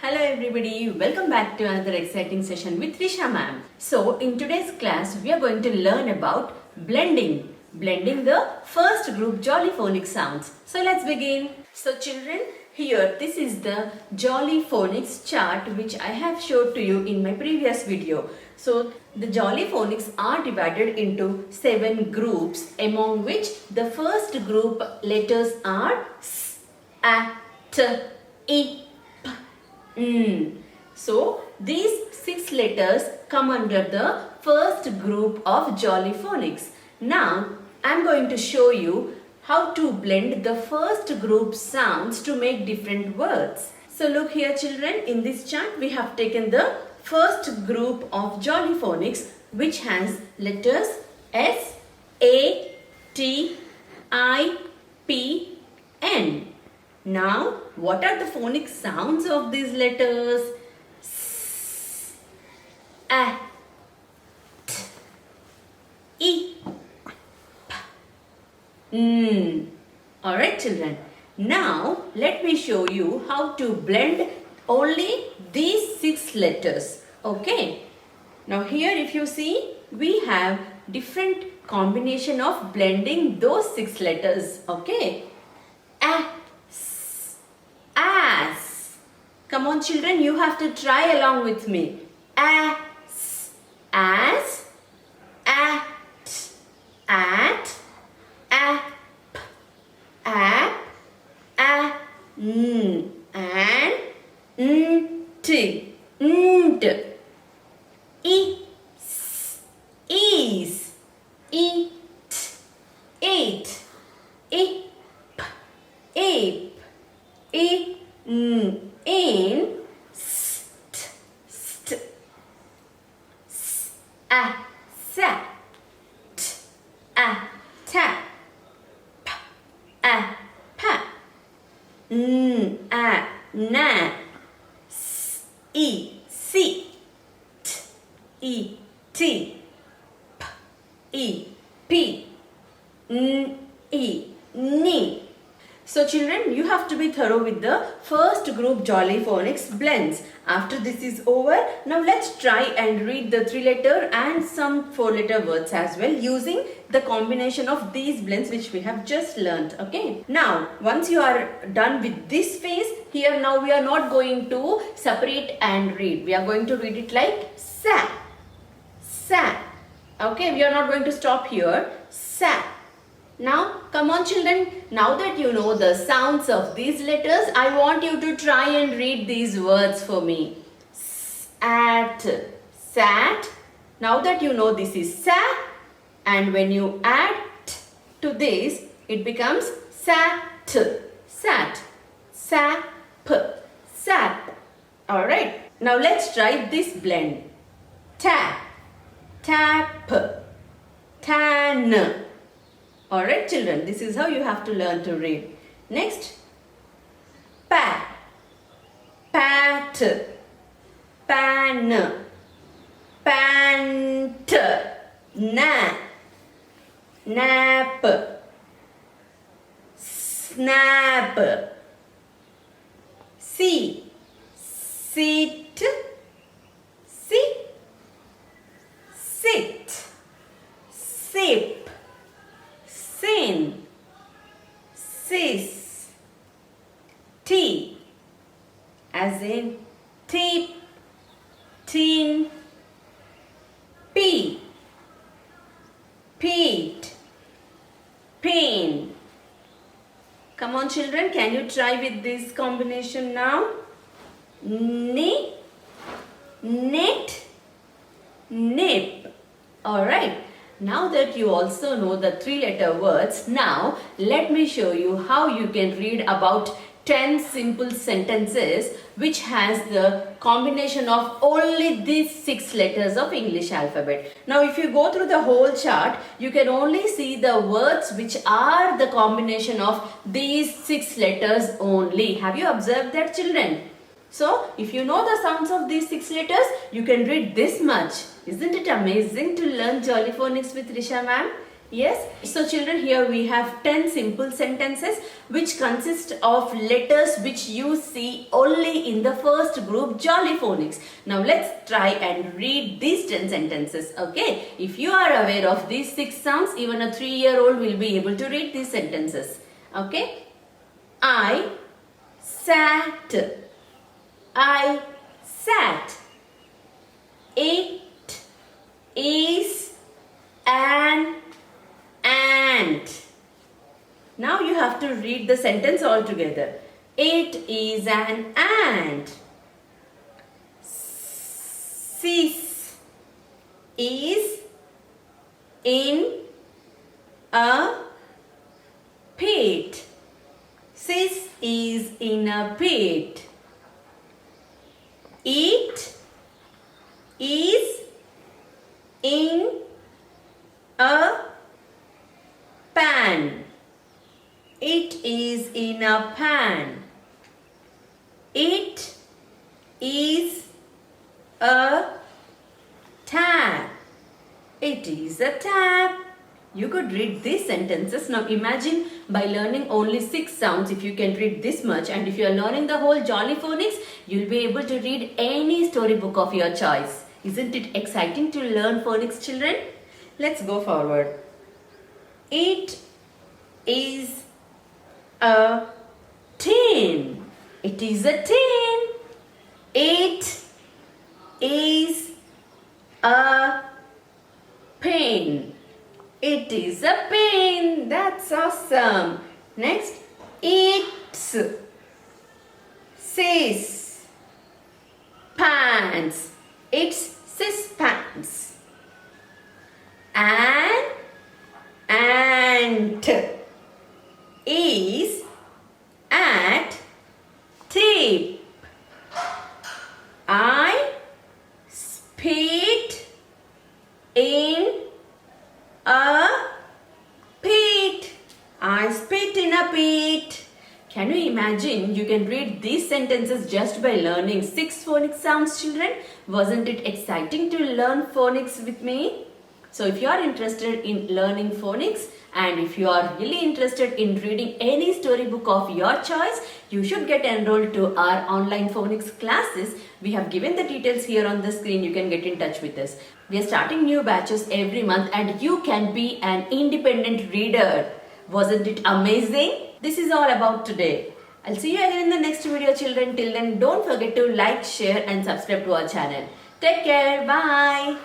Hello everybody, welcome back to another exciting session with Risha ma'am. So in today's class we are going to learn about blending. Blending the first group jolly phonic sounds. So let's begin. So children, here this is the jolly phonics chart which I have showed to you in my previous video. So the jolly phonics are divided into 7 groups, among which the first group letters are S, A, T, I, So these 6 letters come under the first group of jolly phonics. Now I am going to show you how to blend the first group sounds to make different words. So look here children, in this chart we have taken the first group of jolly phonics which has letters S, A, T, I, P, N. Now, what are the phonic sounds of these letters? S, A, T, I, P. Alright children. Now, let me show you how to blend only these 6 letters. Okay. Now here if you see, we have different combination of blending those 6 letters. Okay. A, as. Come on children, you have to try along with me. As, at, app, app, and, t, is, eat, eat, ip, ape, in, st, sat, tap, pat, na, sit, t, p, ni. So children, you have to be thorough with the first group jolly phonics blends. After this is over, now let's try and read the 3-letter and some 4-letter words as well using the combination of these blends which we have just learnt. Okay. Now, once you are done with this phase, here now we are not going to separate and read. We are going to read it like sa, sa. Okay, we are not going to stop here. Sa. Now, come on children, now that you know the sounds of these letters, I want you to try and read these words for me. At, sat. Now that you know this is sa, and when you add t to this, it becomes sat, sat, sap, sap. Alright, now let's try this blend. Tap, tap, tan. Alright children, this is how you have to learn to read. Next, pat, pat, pan, pant, nap, nap, snap, see, sit, sit, sit, sip, sin, sis, tea, as in tip, tin, pea, peat, pain. Come on children, can you try with this combination now? Knee, knit, nip. Alright. Now that you also know the 3-letter words, now let me show you how you can read about 10 simple sentences which has the combination of only these 6 letters of English alphabet. Now if you go through the whole chart, you can only see the words which are the combination of these 6 letters only. Have you observed that children? So, if you know the sounds of these 6 letters, you can read this much. Isn't it amazing to learn jolly phonics with Risha ma'am? Yes, so children, here we have 10 simple sentences which consist of letters which you see only in the first group Jolly Phonics. Now let's try and read these 10 sentences, okay? If you are aware of these 6 sounds, even a 3-year-old will be able to read these sentences, okay? I sat. I sat. It is an ant. Now you have to read the sentence all together. It is an ant. Sis is in a pit. Sis is in a pit. It is in a pan. It is in a pan. It is a tap. It is a tap. You could read these sentences. Now imagine by learning only 6 sounds, if you can read this much, and if you are learning the whole Jolly Phonics, you'll be able to read any storybook of your choice. Isn't it exciting to learn phonics, children? Let's go forward. It is a tin. It is a tin. It is a pen. It is a pen. That's awesome. Next, it's sis pants. It's sis pants. An ant is at tip. I spit in a pit. I spit in a pit. Can you imagine? You can read these sentences just by learning 6 phonics sounds, children. Wasn't it exciting to learn phonics with me? So if you are interested in learning phonics and if you are really interested in reading any storybook of your choice, you should get enrolled to our online phonics classes. We have given the details here on the screen. You can get in touch with us. We are starting new batches every month and you can be an independent reader. Wasn't it amazing? This is all about today. I'll see you again in the next video, children. Till then, don't forget to like, share and subscribe to our channel. Take care. Bye.